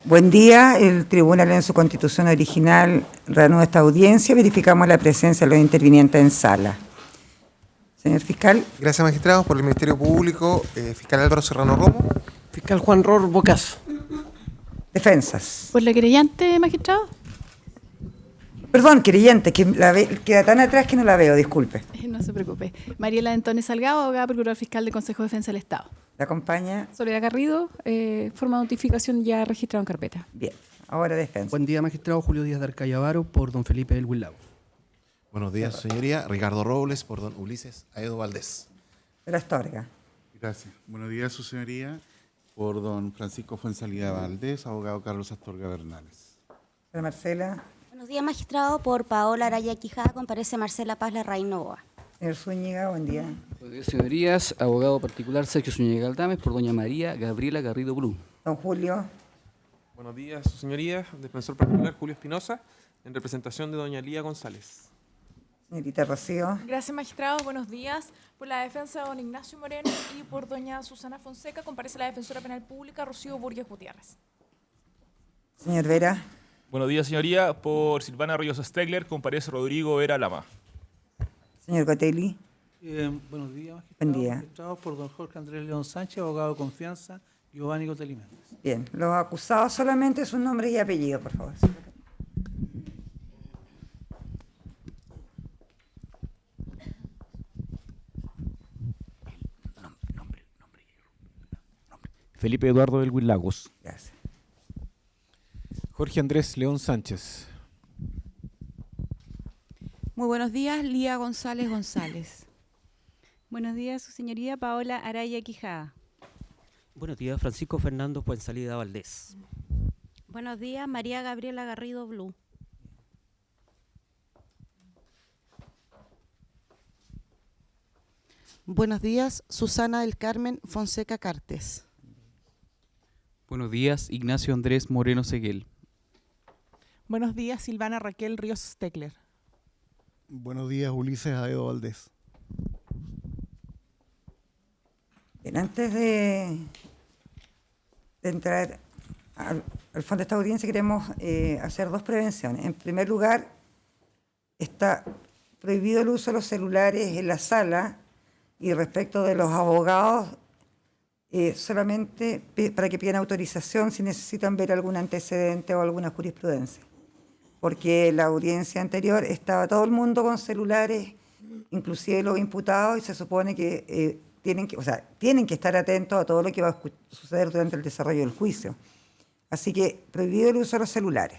Buen día. El tribunal en su constitución original reanuda esta audiencia. Verificamos la presencia de los intervinientes en sala. Señor fiscal. Gracias, magistrado. Por el Ministerio Público, fiscal Álvaro Serrano Romo. Fiscal Juan Ror Bocas. Defensas. ¿Por la querellante, magistrado? Perdón, querellante, que queda tan atrás que no la veo, disculpe. No se preocupe. Mariela Antones Salgado, abogada procurador fiscal del Consejo de Defensa del Estado. ¿La acompaña? Soledad Garrido, forma de notificación ya registrada en carpeta. Bien, ahora defensa. Buen día, magistrado. Julio Díaz de Arcayavaro, por don Felipe del Huilao. Buenos días, señoría. Ricardo Robles, por don Ulises Aedo Valdés. De la Astorga. Gracias. Buenos días, su señoría. Por don Francisco Fuenzalida Valdés, abogado Carlos Astorga Bernales. De la Marcela. Buenos días, magistrado. Por Paola Araya Quijada comparece Marcela Paz Larraín Novoa. Señor Zúñiga, buen día. Buenos días, señorías. Abogado particular Sergio Zúñiga Galdames, por doña María Gabriela Garrido Blum. Don Julio. Buenos días, su señoría. Defensor particular Julio Espinosa, en representación de doña Lía González. Señorita Rocío. Gracias, magistrado. Buenos días. Por la defensa de don Ignacio Moreno y por doña Susana Fonseca comparece la defensora penal pública Rocío Burgues Gutiérrez. Señor Vera. Buenos días, señoría. Por Silvana Ríos Stegler comparece Rodrigo Vera Lama. Señor Cotelli. Buenos días, magistrado. Buen día. Magistrado por don Jorge Andrés León Sánchez, abogado de confianza, Giovanni Cotelli Méndez. Bien, los acusados solamente sus nombres y apellidos, por favor. Felipe Eduardo del Huilagos. Gracias. Jorge Andrés León Sánchez. Muy buenos días, Lía González González. Buenos días, su señoría Paola Araya Quijada. Buenos días, Francisco Fernando Fuenzalida Valdés. Buenos días, María Gabriela Garrido Blum. Buenos días, Susana del Carmen Fonseca Cartes. Buenos días, Ignacio Andrés Moreno Seguel. Buenos días, Silvana Raquel Ríos Stegler. Buenos días, Ulises Aedo Valdés. Bien, antes de entrar al fondo de esta audiencia, queremos hacer dos prevenciones. En primer lugar, está prohibido el uso de los celulares en la sala, y respecto de los abogados, solamente para que pidan autorización si necesitan ver algún antecedente o alguna jurisprudencia. Porque la audiencia anterior estaba todo el mundo con celulares, inclusive los imputados, y se supone que tienen que estar atentos a todo lo que va a suceder durante el desarrollo del juicio. Así que prohibido el uso de los celulares.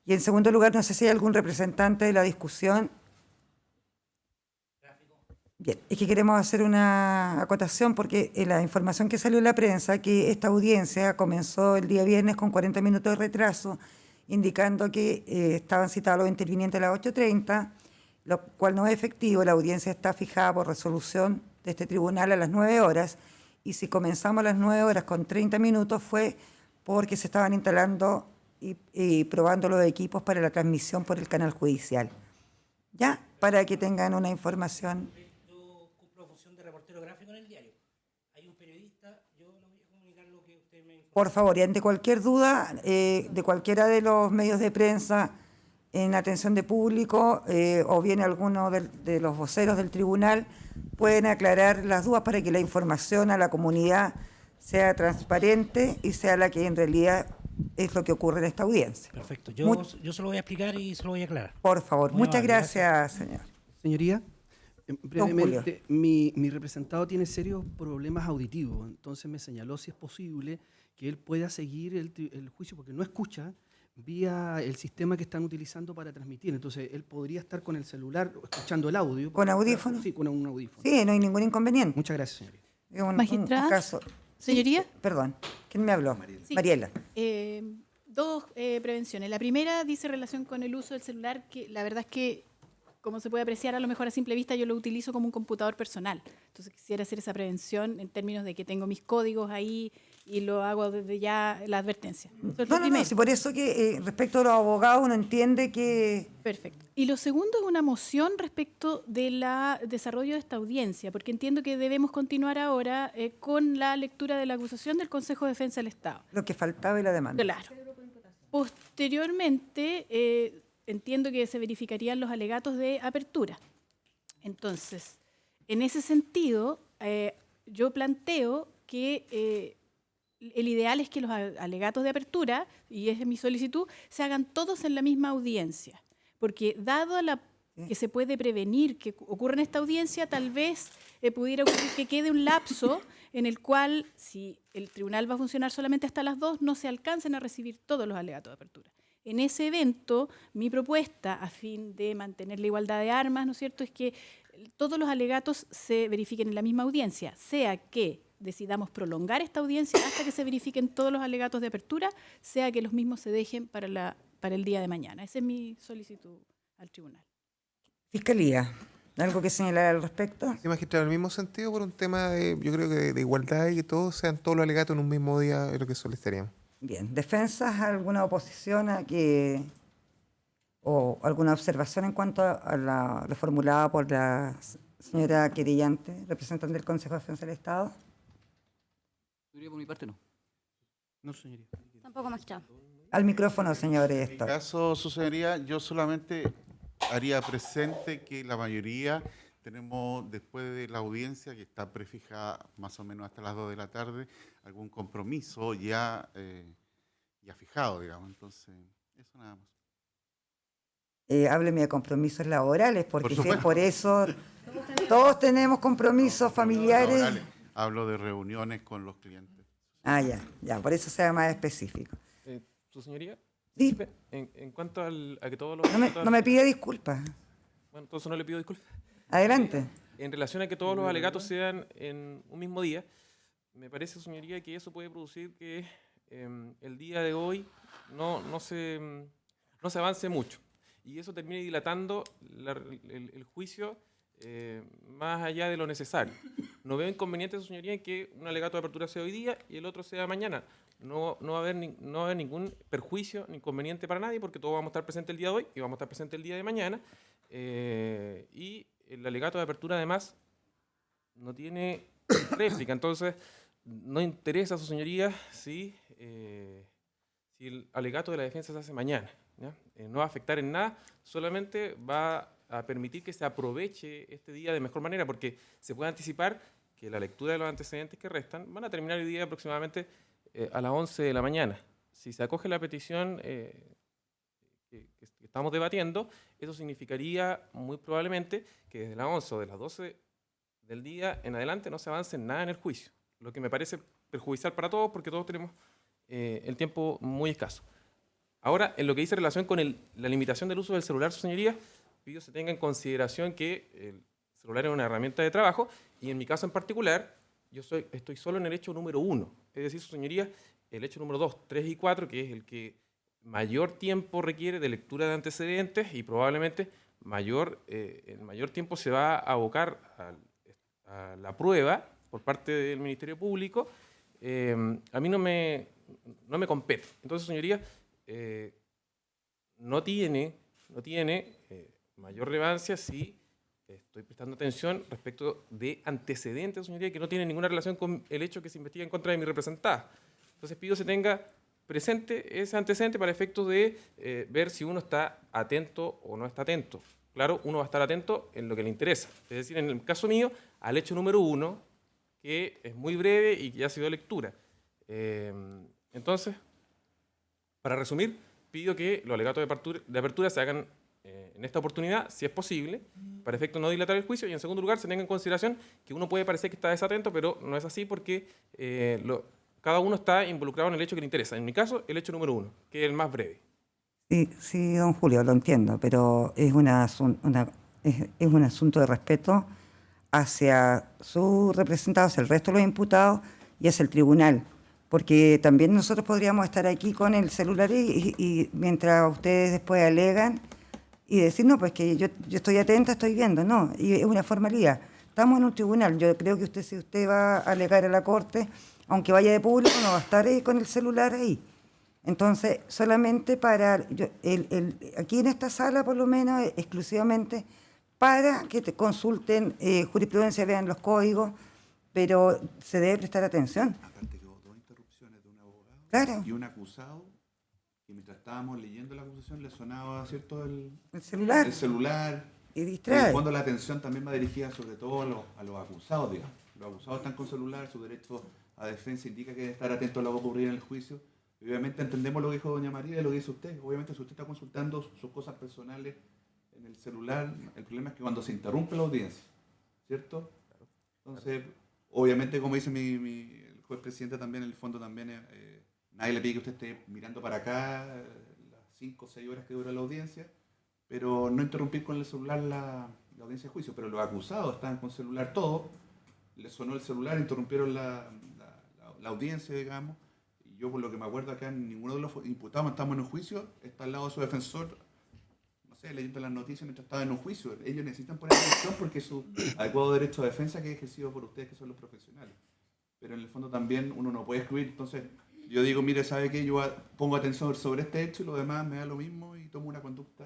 Y en segundo lugar, no sé si hay algún representante de la discusión. Bien, es que queremos hacer una acotación porque la información que salió en la prensa, que esta audiencia comenzó el día viernes con 40 minutos de retraso, indicando que estaban citados los intervinientes a las 8:30, lo cual no es efectivo. La audiencia está fijada por resolución de este tribunal a las 9 horas, y si comenzamos a las 9 horas con 30 minutos fue porque se estaban instalando y probando los equipos para la transmisión por el canal judicial. ¿Ya? Para que tengan una información. Yo cumplo función de reportero gráfico en el diario. Hay un periodista, yo le voy a comunicar lo que usted me informó. Por favor, y ante cualquier duda de cualquiera de los medios de prensa en atención de público o bien alguno de los voceros del tribunal, pueden aclarar las dudas para que la información a la comunidad sea transparente y sea la que en realidad es lo que ocurre en esta audiencia. Perfecto, yo se lo voy a explicar y se lo voy a aclarar. Por favor, muchas gracias, señor. Señoría, brevemente, mi representado tiene serios problemas auditivos, entonces me señaló si es posible que él pueda seguir el juicio, porque no escucha vía el sistema que están utilizando para transmitir. Entonces, él podría estar con el celular escuchando el audio. ¿Con audífono? Sí, con un audífono. Sí, no hay ningún inconveniente. Muchas gracias, señoría. Magistrada. Un caso. Señoría. Sí, perdón, ¿quién me habló? Sí. Mariela. Dos prevenciones. La primera dice relación con el uso del celular, que la verdad es que, como se puede apreciar a lo mejor a simple vista, yo lo utilizo como un computador personal. Entonces quisiera hacer esa prevención en términos de que tengo mis códigos ahí y lo hago desde ya la advertencia. No, sí, por eso que respecto a los abogados uno entiende que... Perfecto. Y lo segundo es una moción respecto del desarrollo de esta audiencia, porque entiendo que debemos continuar ahora con la lectura de la acusación del Consejo de Defensa del Estado. Lo que faltaba y la demanda. Claro. Posteriormente, entiendo que se verificarían los alegatos de apertura. Entonces, en ese sentido, yo planteo que el ideal es que los alegatos de apertura, y es mi solicitud, se hagan todos en la misma audiencia. Porque dado que se puede prevenir que ocurra en esta audiencia, tal vez pudiera ocurrir que quede un lapso en el cual, si el tribunal va a funcionar solamente hasta las 2, no se alcancen a recibir todos los alegatos de apertura. En ese evento, mi propuesta, a fin de mantener la igualdad de armas, ¿no es cierto?, es que todos los alegatos se verifiquen en la misma audiencia, sea que decidamos prolongar esta audiencia hasta que se verifiquen todos los alegatos de apertura, sea que los mismos se dejen para el día de mañana. Esa es mi solicitud al tribunal. Fiscalía, ¿algo que señalar al respecto? Sí, magistrado, en el mismo sentido, por un tema yo creo que de igualdad y que todos sean todos los alegatos en un mismo día, es lo que solicitaríamos. Bien, ¿defensas alguna oposición o alguna observación en cuanto a lo formulado por la señora querellante, representante del Consejo de Defensa del Estado? Por mi parte, no. No, señoría. Tampoco, magistrado. Al micrófono, señor. En mi caso, su señoría, yo solamente haría presente que la mayoría tenemos, después de la audiencia, que está prefijada más o menos hasta las 2 de la tarde, algún compromiso ya fijado, digamos. Entonces, eso nada más. Hábleme de compromisos laborales, porque si es supuesto. por eso, todos tenemos compromisos familiares. Laborales. Hablo de reuniones con los clientes. Ah, ya, por eso sea más específico. ¿Su señoría? Sí. En cuanto a que todos los... No me pida disculpas. Bueno, entonces no le pido disculpas. Adelante. En relación a que todos los alegatos sean en un mismo día, me parece, señoría, que eso puede producir que el día de hoy no se avance mucho. Y eso termine dilatando el juicio más allá de lo necesario. No veo inconveniente, su señoría, en que un alegato de apertura sea hoy día y el otro sea mañana. No va a haber ningún perjuicio ni inconveniente para nadie, porque todos vamos a estar presentes el día de hoy y vamos a estar presentes el día de mañana. Y el alegato de apertura, además, no tiene réplica. Entonces, no interesa a su señoría si el alegato de la defensa se hace mañana, ¿ya? No va a afectar en nada, solamente va a permitir que se aproveche este día de mejor manera, porque se puede anticipar que la lectura de los antecedentes que restan van a terminar el día aproximadamente a las 11 de la mañana. Si se acoge la petición que estamos debatiendo, eso significaría muy probablemente que desde las 11 o de las 12 del día en adelante no se avance en nada en el juicio, lo que me parece perjudicial para todos, porque todos tenemos el tiempo muy escaso. Ahora, en lo que dice relación con la limitación del uso del celular, su señoría, pido se tenga en consideración que el celular es una herramienta de trabajo y en mi caso en particular, estoy solo en el hecho número 1. Es decir, su señoría, el hecho número 2, 3 y 4, que es el que mayor tiempo requiere de lectura de antecedentes y probablemente el mayor tiempo se va a abocar a la prueba por parte del Ministerio Público, a mí no me compete. Entonces, señoría, no tiene mayor relevancia si estoy prestando atención respecto de antecedentes, señoría, que no tienen ninguna relación con el hecho que se investiga en contra de mi representada. Entonces pido se tenga presente ese antecedente para efectos de ver si uno está atento o no está atento. Claro, uno va a estar atento en lo que le interesa. Es decir, en el caso mío, al hecho número 1, que es muy breve y que ya ha sido lectura. Entonces, para resumir, pido que los alegatos de apertura se hagan en esta oportunidad, si es posible, para efecto no dilatar el juicio, y en segundo lugar se tenga en consideración que uno puede parecer que está desatento, pero no es así porque cada uno está involucrado en el hecho que le interesa. En mi caso, el hecho número 1, que es el más breve. Sí, don Julio, lo entiendo, pero es un asunto de respeto hacia su representado, hacia el resto de los imputados y hacia el tribunal. Porque también nosotros podríamos estar aquí con el celular y mientras ustedes después alegan y decir, no, pues que yo estoy atenta, estoy viendo, no, y es una formalidad. Estamos en un tribunal, yo creo que si usted va a alegar a la Corte, aunque vaya de público, no va a estar con el celular ahí. Entonces, solamente aquí en esta sala, por lo menos, exclusivamente para que te consulten jurisprudencia, vean los códigos, pero se debe prestar atención. Aparte que hubo 2 interrupciones de un abogado claro. y un acusado que mientras estábamos leyendo la acusación le sonaba, ¿cierto?, el celular. El celular. Y distrae. En el fondo la atención también va dirigida sobre todo a los acusados, digamos. Los acusados están con celular, su derecho a defensa indica que debe estar atento a lo que va a ocurrir en el juicio. Y obviamente entendemos lo que dijo doña María y lo que dice usted. Obviamente si usted está consultando sus cosas personales en el celular, el problema es que cuando se interrumpe la audiencia, ¿cierto? Entonces, obviamente, como dice el juez presidente también, en el fondo también, nadie le pide que usted esté mirando para acá las 5 o 6 horas que dura la audiencia, pero no interrumpir con el celular la audiencia de juicio. Pero los acusados estaban con celular todo, les sonó el celular, interrumpieron la audiencia, digamos, y yo por lo que me acuerdo acá, ninguno de los imputados, estamos en un juicio, está al lado de su defensor, no sé, leyendo las noticias mientras estaba en un juicio. Ellos necesitan poner atención porque es su adecuado derecho a defensa que es ejercido por ustedes, que son los profesionales. Pero en el fondo también uno no puede excluir, entonces yo digo, mire, ¿sabe qué? Yo pongo atención sobre este hecho y lo demás me da lo mismo y tomo una conducta.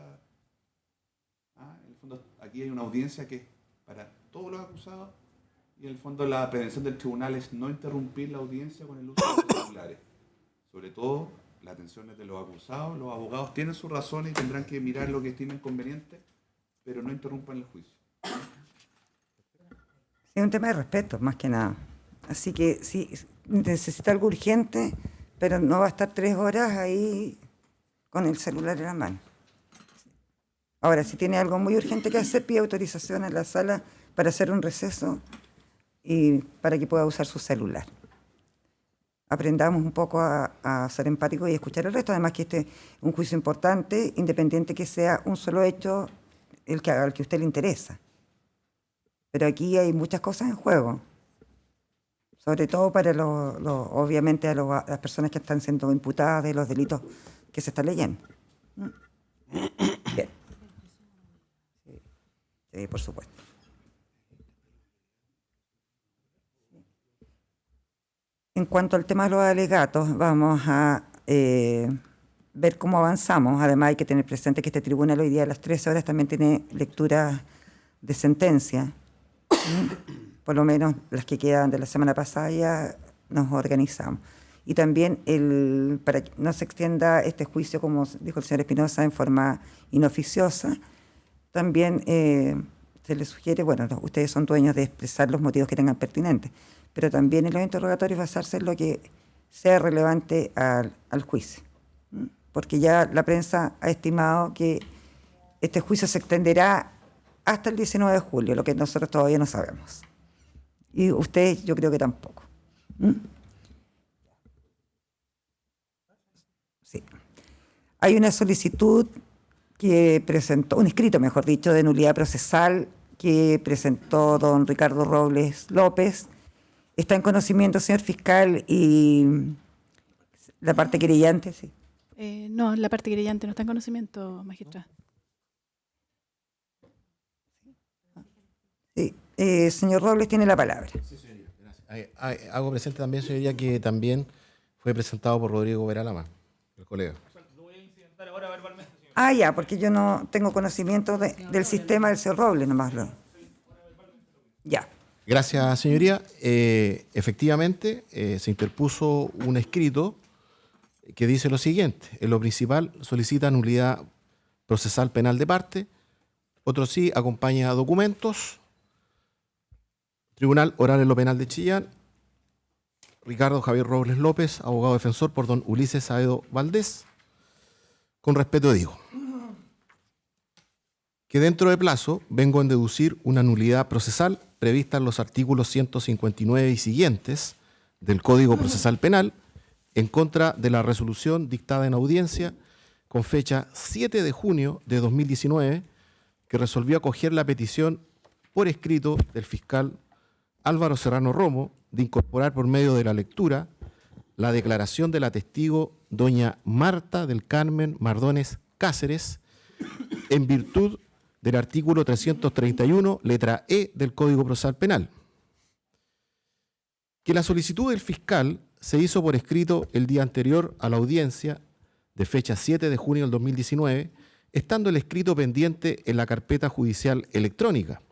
En el fondo aquí hay una audiencia que es para todos los acusados y en el fondo la prevención del tribunal es no interrumpir la audiencia con el uso de los celulares. Sobre todo la atención es de los acusados, los abogados tienen sus razones y tendrán que mirar lo que estimen conveniente, pero no interrumpan el juicio. Es un tema de respeto, más que nada. Así que si necesita algo urgente, pero no va a estar 3 horas ahí con el celular en la mano. Ahora, si tiene algo muy urgente que hacer, pide autorización a la sala para hacer un receso y para que pueda usar su celular. Aprendamos un poco a ser empáticos y escuchar el resto. Además que este es un juicio importante, independiente que sea un solo hecho al que a usted le interesa. Pero aquí hay muchas cosas en juego. Sobre todo para obviamente a las personas que están siendo imputadas de los delitos que se están leyendo. Bien. Sí, por supuesto. En cuanto al tema de los alegatos, vamos a ver cómo avanzamos. Además hay que tener presente que este tribunal hoy día a las 13 horas también tiene lectura de sentencia. Por lo menos las que quedan de la semana pasada ya nos organizamos. Y también, para que no se extienda este juicio, como dijo el señor Espinosa, en forma inoficiosa, también se les sugiere, bueno, ustedes son dueños de expresar los motivos que tengan pertinentes, pero también en los interrogatorios basarse en lo que sea relevante al juicio. Porque ya la prensa ha estimado que este juicio se extenderá hasta el 19 de julio, lo que nosotros todavía no sabemos. Y ustedes yo creo que tampoco. Sí. Hay una solicitud que presentó, un escrito, mejor dicho, de nulidad procesal que presentó don Ricardo Robles López. ¿Está en conocimiento, señor fiscal, y la parte querellante? Sí. No, la parte querellante no está en conocimiento, magistrada. Sí. Señor Robles tiene la palabra. Sí, señoría, gracias. Hago presente también, señoría, que también fue presentado por Rodrigo Veralama, el colega. Ya, porque yo no tengo conocimiento del sistema del señor Robles, nomás lo. Ya. Gracias, señoría. Efectivamente, se interpuso un escrito que dice lo siguiente. En lo principal, solicita nulidad procesal penal de parte. Otro sí, acompaña documentos. Tribunal Oral en lo Penal de Chillán. Ricardo Javier Robles López, abogado defensor por don Ulises Saavedra Valdés. Con respeto digo que dentro de plazo vengo a deducir una nulidad procesal prevista en los artículos 159 y siguientes del Código Procesal Penal en contra de la resolución dictada en audiencia con fecha 7 de junio de 2019 que resolvió acoger la petición por escrito del fiscal Álvaro Serrano Romo de incorporar por medio de la lectura la declaración de la testigo doña Marta del Carmen Mardones Cáceres en virtud del artículo 331, letra E del Código Procesal Penal. Que la solicitud del fiscal se hizo por escrito el día anterior a la audiencia de fecha 7 de junio del 2019, estando el escrito pendiente en la carpeta judicial electrónica.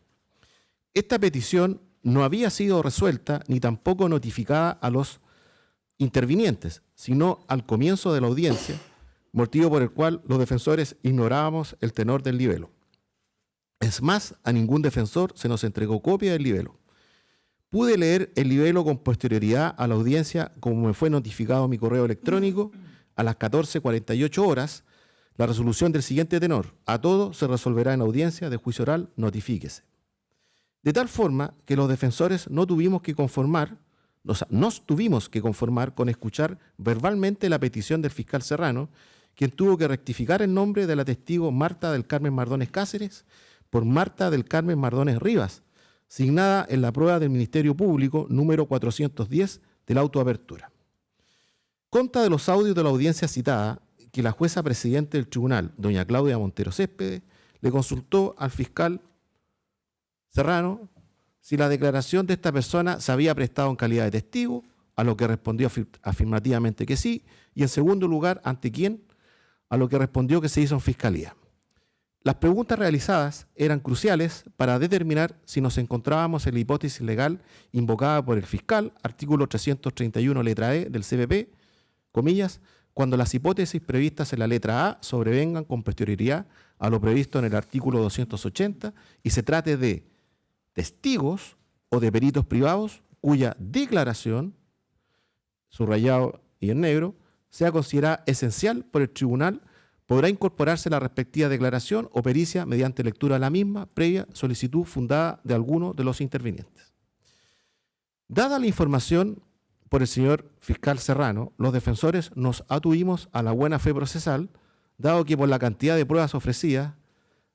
Esta petición no había sido resuelta ni tampoco notificada a los intervinientes, sino al comienzo de la audiencia, motivo por el cual los defensores ignorábamos el tenor del libelo. Es más, a ningún defensor se nos entregó copia del libelo. Pude leer el libelo con posterioridad a la audiencia como me fue notificado mi correo electrónico a las 14:48 horas, la resolución del siguiente tenor: a todo se resolverá en audiencia de juicio oral, notifíquese. De tal forma que los defensores nos tuvimos que conformar con escuchar verbalmente la petición del fiscal Serrano, quien tuvo que rectificar el nombre de la testigo Marta del Carmen Mardones Cáceres por Marta del Carmen Mardones Rivas, signada en la prueba del Ministerio Público número 410 de la autoapertura. Consta de los audios de la audiencia citada que la jueza presidente del tribunal, doña Claudia Montero Céspedes, le consultó al fiscal Serrano si la declaración de esta persona se había prestado en calidad de testigo, a lo que respondió afirmativamente que sí, y en segundo lugar, ¿ante quién?, a lo que respondió que se hizo en fiscalía. Las preguntas realizadas eran cruciales para determinar si nos encontrábamos en la hipótesis legal invocada por el fiscal, artículo 331, letra E del CPP, comillas, cuando las hipótesis previstas en la letra A sobrevengan con posterioridad a lo previsto en el artículo 280 y se trate de testigos o de peritos privados cuya declaración, subrayado y en negro, sea considerada esencial por el tribunal, podrá incorporarse la respectiva declaración o pericia mediante lectura de la misma, previa solicitud fundada de alguno de los intervinientes. Dada la información por el señor fiscal Serrano, los defensores nos atuvimos a la buena fe procesal, dado que por la cantidad de pruebas ofrecidas,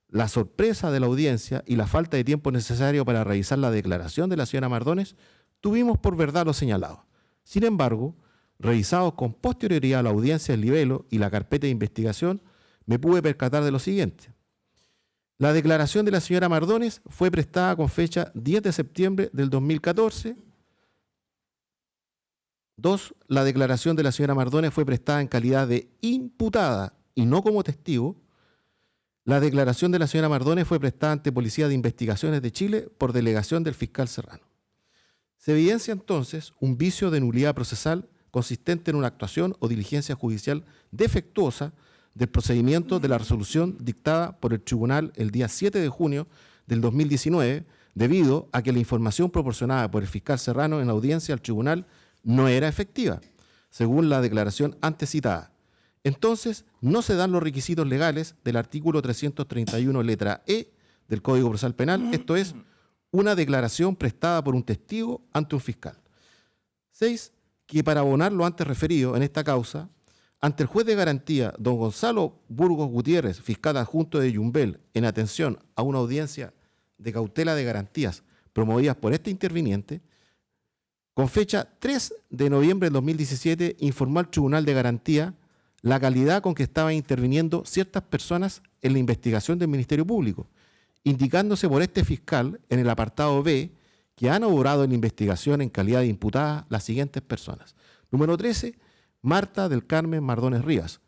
la sorpresa de la audiencia y la falta de tiempo necesario para revisar la declaración de la señora Mardones, tuvimos por verdad lo señalado. Sin embargo, revisados con posterioridad a la audiencia del libelo y la carpeta de investigación, me pude percatar de lo siguiente. La declaración de la señora Mardones fue prestada con fecha 10 de septiembre del 2014. 2. La declaración de la señora Mardones fue prestada en calidad de imputada y no como testigo. La declaración de la señora Mardones fue prestada ante Policía de Investigaciones de Chile por delegación del fiscal Serrano. Se evidencia entonces un vicio de nulidad procesal consistente en una actuación o diligencia judicial defectuosa del procedimiento de la resolución dictada por el tribunal el día 7 de junio del 2019, debido a que la información proporcionada por el fiscal Serrano en audiencia al tribunal no era efectiva, según la declaración antes citada. Entonces, no se dan los requisitos legales del artículo 331, letra E del Código Procesal Penal, esto es, una declaración prestada por un testigo ante un fiscal. 6. Que para abonar lo antes referido en esta causa, ante el juez de garantía, don Gonzalo Burgos Gutiérrez, fiscal adjunto de Yumbel, en atención a una audiencia de cautela de garantías promovidas por este interviniente, con fecha 3 de noviembre del 2017, informó al Tribunal de Garantía la calidad con que estaban interviniendo ciertas personas en la investigación del Ministerio Público, indicándose por este fiscal en el apartado B que han obrado en la investigación en calidad de imputadas las siguientes personas. Número 13, Marta del Carmen Mardones Rivas,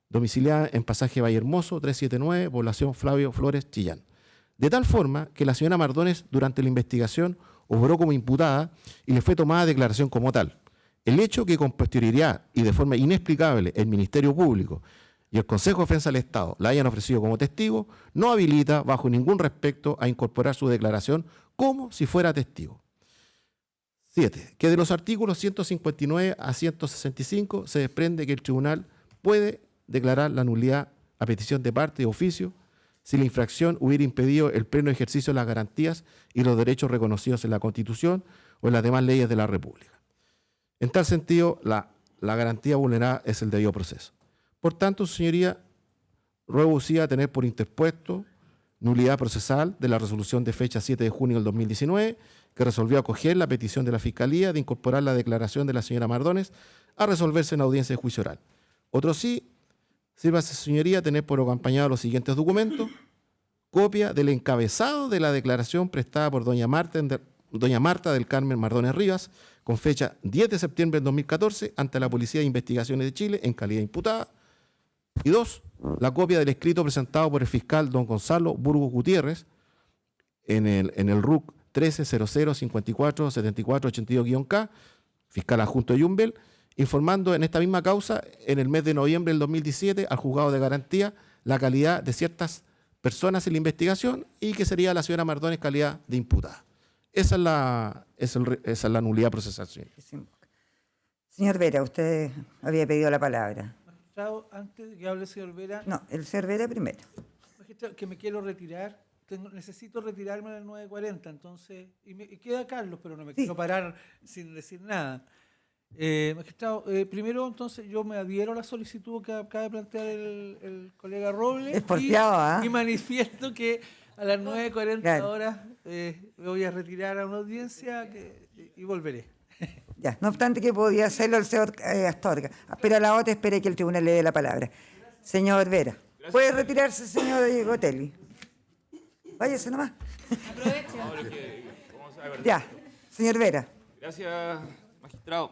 domiciliada en Pasaje Vallehermoso, 379, población Flavio Flores, Chillán. De tal forma que la señora Mardones, durante la investigación, obró como imputada y le fue tomada declaración como tal. El hecho que con posterioridad y de forma inexplicable el Ministerio Público y el Consejo de Defensa del Estado la hayan ofrecido como testigo, no habilita bajo ningún respecto a incorporar su declaración como si fuera testigo. 7. Que de los artículos 159 a 165 se desprende que el tribunal puede declarar la nulidad a petición de parte de oficio si la infracción hubiera impedido el pleno ejercicio de las garantías y los derechos reconocidos en la Constitución o en las demás leyes de la República. En tal sentido, la garantía vulnerada es el debido proceso. Por tanto, su señoría, ruego usted a tener por interpuesto nulidad procesal de la resolución de fecha 7 de junio del 2019, que resolvió acoger la petición de la Fiscalía de incorporar la declaración de la señora Mardones a resolverse en audiencia de juicio oral. Otro sí, sírvase, su señoría, tener por acompañado los siguientes documentos: copia del encabezado de la declaración prestada por doña Marta del Carmen Mardones Rivas, con fecha 10 de septiembre del 2014, ante la Policía de Investigaciones de Chile en calidad de imputada. Y 2, la copia del escrito presentado por el fiscal don Gonzalo Burgos Gutiérrez en el RUC 1300547482-K, fiscal adjunto de Yumbel, informando en esta misma causa, en el mes de noviembre del 2017, al juzgado de garantía, la calidad de ciertas personas en la investigación y que sería la señora Mardones calidad de imputada. Esa es la nulidad procesal, señor. Señor Vera, usted había pedido la palabra. Magistrado, antes de que hable el señor Vera... No, el señor Vera primero. Magistrado, que me quiero retirar. Necesito retirarme a las 9:40, entonces... Y queda Carlos, pero no me quiero parar sin decir nada. Magistrado, primero, entonces, yo me adhiero a la solicitud que acaba de plantear el colega Robles. Es porfiado, y manifiesto que a las 9:40 horas me voy a retirar a una audiencia y volveré. Ya, no obstante que podía hacerlo el señor Astorga, pero a la otra espere que el tribunal le dé la palabra. Señor Vera. Gracias. ¿Puede retirarse, señor Gotelli? Váyase nomás. Aproveche. Ya, señor Vera. Gracias, magistrado.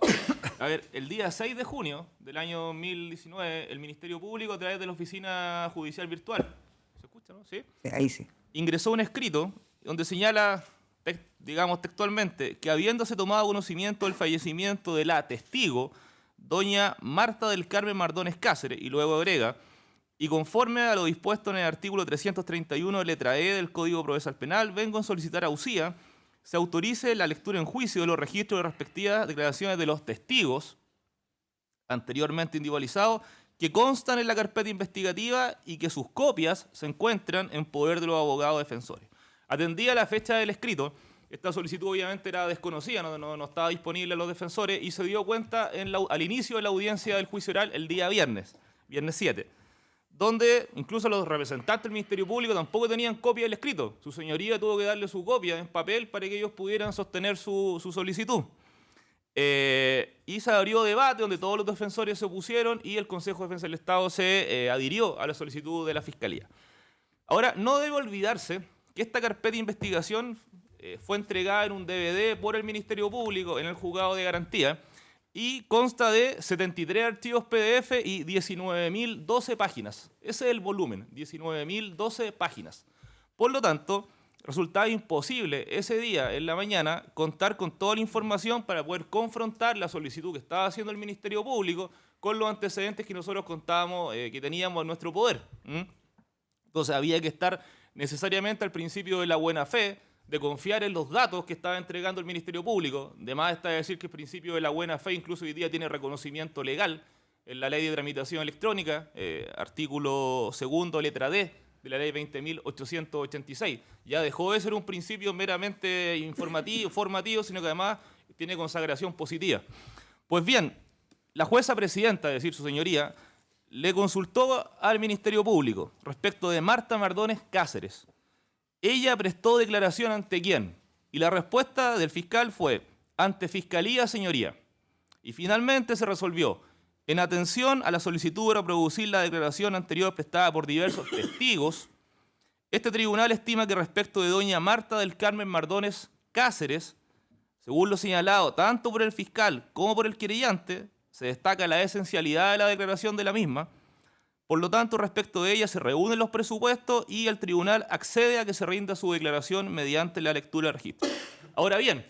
A ver, el día 6 de junio del año 2019, el Ministerio Público, a través de la Oficina Judicial Virtual, ¿se escucha, no? ¿Sí? Sí, ahí sí. Ingresó un escrito donde señala, digamos textualmente, que habiéndose tomado conocimiento del fallecimiento de la testigo, doña Marta del Carmen Mardones Cáceres, y luego agrega, y conforme a lo dispuesto en el artículo 331, letra E del Código Procesal Penal, vengo a solicitar a UCIA se autorice la lectura en juicio de los registros de respectivas declaraciones de los testigos anteriormente individualizados que constan en la carpeta investigativa y que sus copias se encuentran en poder de los abogados defensores. Atendida la fecha del escrito, esta solicitud obviamente era desconocida, no estaba disponible a los defensores y se dio cuenta al inicio de la audiencia del juicio oral el día viernes 7, donde incluso los representantes del Ministerio Público tampoco tenían copia del escrito. Su señoría tuvo que darle su copia en papel para que ellos pudieran sostener su solicitud. Y se abrió debate donde todos los defensores se opusieron y el Consejo de Defensa del Estado se adhirió a la solicitud de la Fiscalía. Ahora, no debe olvidarse que esta carpeta de investigación fue entregada en un DVD por el Ministerio Público en el juzgado de garantía y consta de 73 archivos PDF y 19.012 páginas. Ese es el volumen, 19.012 páginas. Por lo tanto, resultaba imposible ese día, en la mañana, contar con toda la información para poder confrontar la solicitud que estaba haciendo el Ministerio Público con los antecedentes que nosotros contábamos, que teníamos en nuestro poder. Entonces había que estar necesariamente al principio de la buena fe, de confiar en los datos que estaba entregando el Ministerio Público. De más está decir que el principio de la buena fe incluso hoy día tiene reconocimiento legal en la Ley de Tramitación Electrónica, artículo 2, letra D, de la Ley 20.886. Ya dejó de ser un principio meramente formativo, sino que además tiene consagración positiva. Pues bien, la jueza presidenta, es decir, su señoría, le consultó al Ministerio Público respecto de Marta Mardones Cáceres. Ella prestó declaración ante quién, y la respuesta del fiscal fue ante Fiscalía, señoría. Y finalmente se resolvió en atención a la solicitud de reproducir la declaración anterior prestada por diversos testigos. Este tribunal estima que respecto de doña Marta del Carmen Mardones Cáceres, según lo señalado tanto por el fiscal como por el querellante, se destaca la esencialidad de la declaración de la misma. Por lo tanto, respecto de ella se reúnen los presupuestos y el tribunal accede a que se rinda su declaración mediante la lectura del registro. Ahora bien,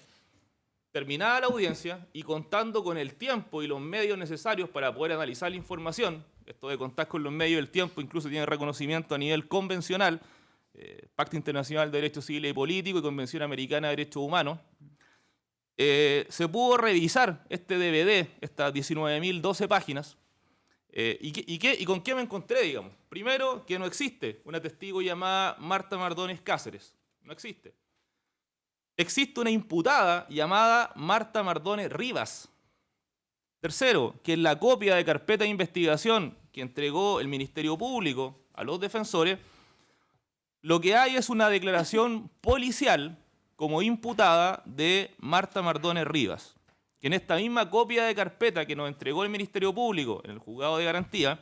terminada la audiencia y contando con el tiempo y los medios necesarios para poder analizar la información, esto de contar con los medios y el tiempo incluso tiene reconocimiento a nivel convencional, Pacto Internacional de Derechos Civiles y Políticos y Convención Americana de Derechos Humanos, se pudo revisar este DVD, estas 19.012 páginas, ¿y con qué me encontré, digamos? Primero, que no existe una testigo llamada Marta Mardones Cáceres. No existe. Existe una imputada llamada Marta Mardones Rivas. Tercero, que en la copia de carpeta de investigación que entregó el Ministerio Público a los defensores, lo que hay es una declaración policial como imputada de Marta Mardones Rivas, que en esta misma copia de carpeta que nos entregó el Ministerio Público en el juzgado de garantía,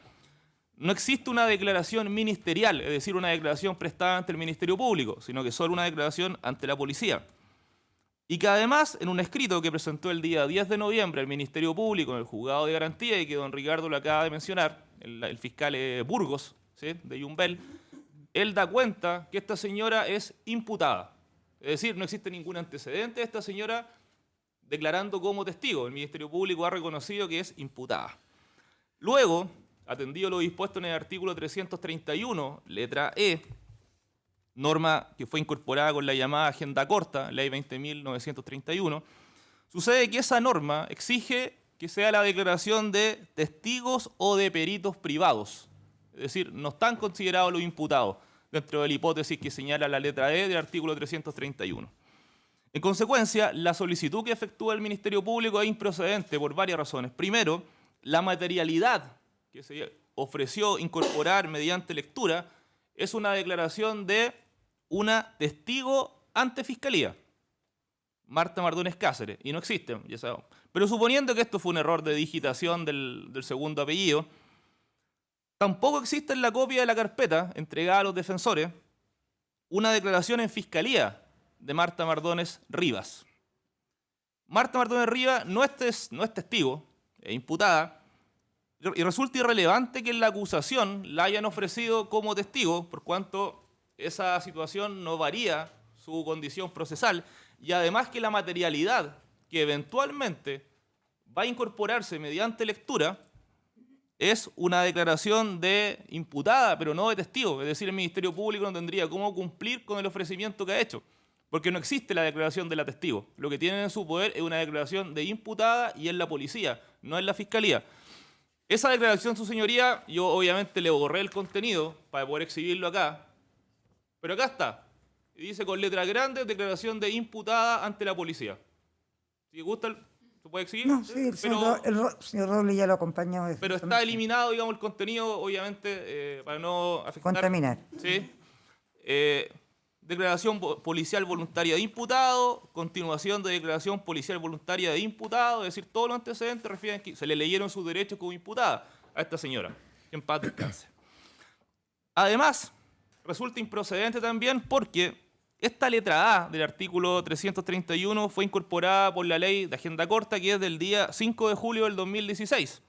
no existe una declaración ministerial, es decir, una declaración prestada ante el Ministerio Público, sino que solo una declaración ante la policía. Y que además, en un escrito que presentó el día 10 de noviembre el Ministerio Público en el juzgado de garantía, y que don Ricardo lo acaba de mencionar, el fiscal Burgos, ¿sí?, de Yumbel, él da cuenta que esta señora es imputada. Es decir, no existe ningún antecedente de esta señora declarando como testigo. El Ministerio Público ha reconocido que es imputada. Luego, atendido lo dispuesto en el artículo 331, letra E, norma que fue incorporada con la llamada Agenda Corta, Ley 20.931, sucede que esa norma exige que sea la declaración de testigos o de peritos privados. Es decir, no están considerados los imputados dentro de la hipótesis que señala la letra E del artículo 331. En consecuencia, la solicitud que efectúa el Ministerio Público es improcedente por varias razones. Primero, la materialidad que se ofreció incorporar mediante lectura es una declaración de una testigo ante Fiscalía, Marta Mardones Cáceres, y no existe, ya sabemos. Pero suponiendo que esto fue un error de digitación del segundo apellido, tampoco existe en la copia de la carpeta entregada a los defensores una declaración en Fiscalía de Marta Mardones Rivas. Marta Mardones Rivas no es testigo, es imputada, y resulta irrelevante que en la acusación la hayan ofrecido como testigo, por cuanto esa situación no varía su condición procesal, y además que la materialidad que eventualmente va a incorporarse mediante lectura es una declaración de imputada, pero no de testigo. Es decir, el Ministerio Público no tendría cómo cumplir con el ofrecimiento que ha hecho, porque no existe la declaración de la testigo. Lo que tienen en su poder es una declaración de imputada y es la policía, no es la Fiscalía. Esa declaración, su señoría, yo obviamente le borré el contenido para poder exhibirlo acá, pero acá está. Y dice con letras grandes, declaración de imputada ante la policía. Si gusta, ¿se puede exhibir? No, sí, el señor Robles ya lo acompañó. Pero está eliminado, digamos, el contenido, obviamente, para no afectar. Contaminar. Sí. Declaración policial voluntaria de imputado, continuación de declaración policial voluntaria de imputado, es decir, todos los antecedentes refieren que se le leyeron sus derechos como imputada a esta señora, que en paz descanse. Además, resulta improcedente también porque esta letra A del artículo 331 fue incorporada por la ley de Agenda Corta, que es del día 5 de julio del 2016.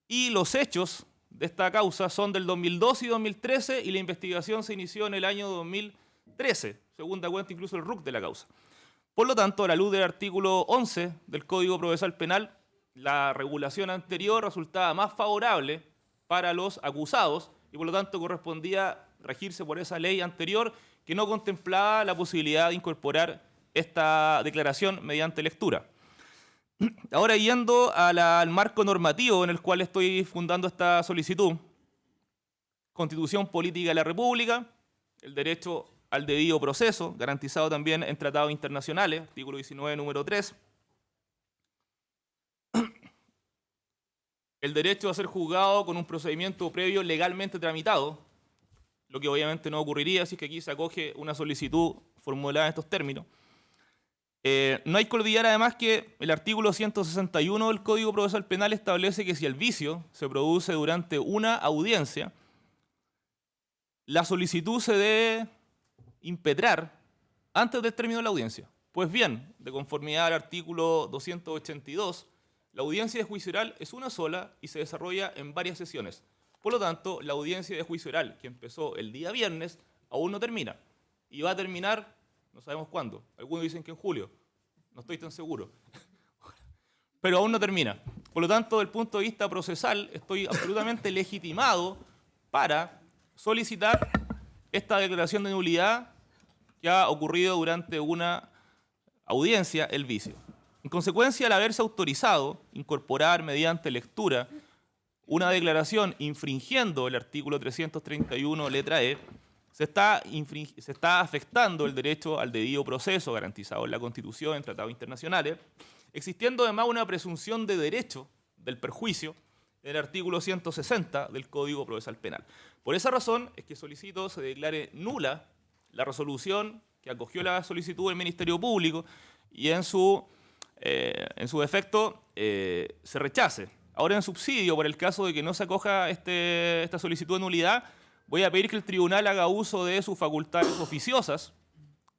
Y los hechos de esta causa son del 2012 y 2013 y la investigación se inició en el año 2013, según da cuenta incluso el RUC de la causa. Por lo tanto, a la luz del artículo 11 del Código Procesal Penal, la regulación anterior resultaba más favorable para los acusados y por lo tanto correspondía regirse por esa ley anterior que no contemplaba la posibilidad de incorporar esta declaración mediante lectura. Ahora, yendo al marco normativo en el cual estoy fundando esta solicitud, Constitución Política de la República, el derecho al debido proceso, garantizado también en tratados internacionales, artículo 19, número 3, el derecho a ser juzgado con un procedimiento previo legalmente tramitado, lo que obviamente no ocurriría si es que aquí se acoge una solicitud formulada en estos términos. No hay que olvidar además que el artículo 161 del Código Procesal Penal establece que si el vicio se produce durante una audiencia, la solicitud se debe impetrar antes del término de la audiencia. Pues bien, de conformidad al artículo 282, la audiencia de juicio oral es una sola y se desarrolla en varias sesiones. Por lo tanto, la audiencia de juicio oral, que empezó el día viernes, aún no termina. Y va a terminar, no sabemos cuándo. Algunos dicen que en julio. No estoy tan seguro. Pero aún no termina. Por lo tanto, desde el punto de vista procesal, estoy absolutamente legitimado para solicitar esta declaración de nulidad que ha ocurrido durante una audiencia, el vicio. En consecuencia, al haberse autorizado incorporar mediante lectura una declaración infringiendo el artículo 331, letra E, se está afectando el derecho al debido proceso garantizado en la Constitución, en tratados internacionales, existiendo además una presunción de derecho del perjuicio en el artículo 160 del Código Procesal Penal. Por esa razón es que solicito se declare nula la resolución que acogió la solicitud del Ministerio Público y en su defecto se rechace. Ahora, en subsidio, por el caso de que no se acoja esta solicitud de nulidad, voy a pedir que el tribunal haga uso de sus facultades oficiosas,